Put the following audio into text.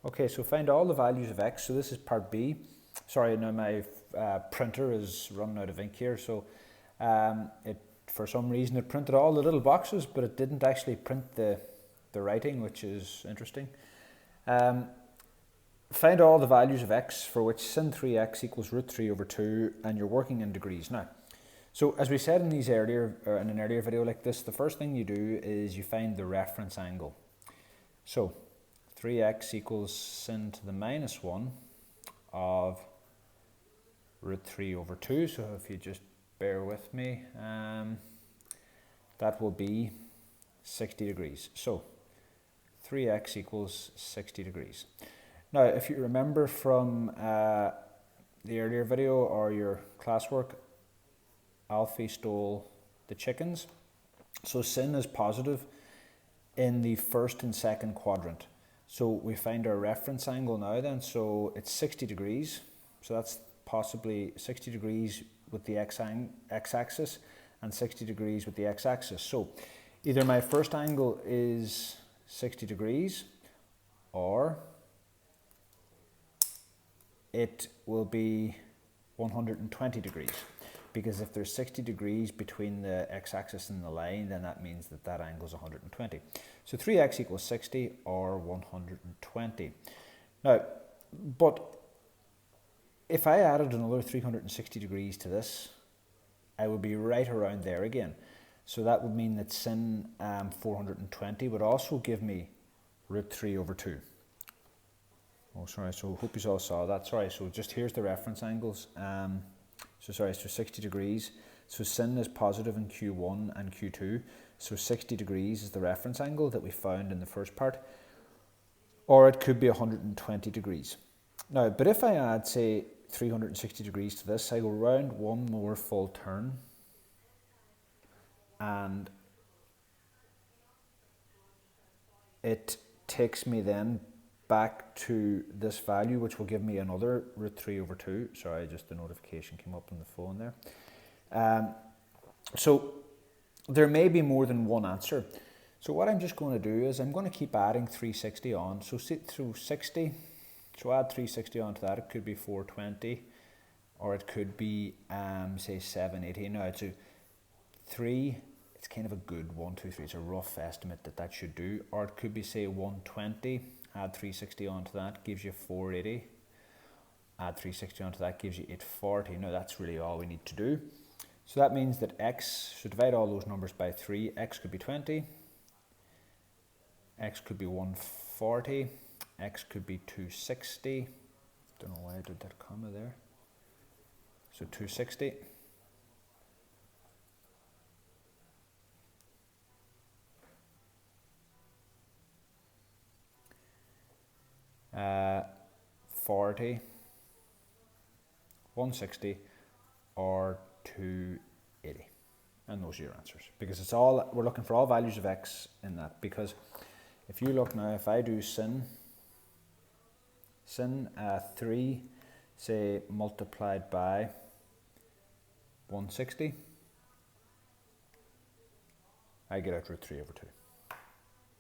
Okay, so find all the values of x. So this is part B. Sorry, now my printer is running out of ink here. So for some reason it printed all the little boxes, but it didn't actually print the writing, which is interesting. Find all the values of x for which sin 3x equals root 3 over 2, and you're working in degrees. Now, so as we said in in an earlier video like this, the first thing you do is you find the reference angle. So 3x equals sin to the minus 1 of root 3 over 2. So if you just bear with me, that will be 60 degrees. So 3x equals 60 degrees. Now, if you remember from the earlier video or your classwork, Alfie stole the chickens. So sin is positive in the first and second quadrant. So we find our reference angle now then. So it's 60 degrees. So that's possibly 60 degrees with the x-axis and 60 degrees with the x-axis. So either my first angle is 60 degrees or it will be 120 degrees. Because if there's 60 degrees between the x-axis and the line, then that means that that angle is 120. So 3x equals 60 or 120. Now, but if I added another 360 degrees to this, I would be right around there again. So that would mean that sin 420 would also give me root 3 over 2. Oh, sorry, so hope you all saw that. Sorry, so just here's the reference angles. So 60 degrees. So sin is positive in Q1 and Q2. So 60 degrees is the reference angle that we found in the first part. Or it could be 120 degrees. Now, but if I add, say, 360 degrees to this, I go round one more full turn. And it takes me then back to this value, which will give me another root 3 over 2. Sorry, just the notification came up on the phone there. So there may be more than one answer. So what I'm just going to do is I'm going to keep adding 360 on. So through 60, so add 360 onto that. It could be 420 or it could be, say, 780. Now, it's a 3, it's kind of a good 1, 2, 3. It's a rough estimate that should do. Or it could be, say, 120. Add 360 onto that, gives you 480. Add 360 onto that, gives you 840. Now that's really all we need to do. So that means that x, so divide all those numbers by 3, x could be 20, x could be 140, x could be 260. Don't know why I did that comma there. So 260. Uh, 40, 160 or 280, and those are your answers, because it's all, we're looking for all values of x in that. Because if you look now, if I do sin 3, say, multiplied by 160, I get out root 3 over 2.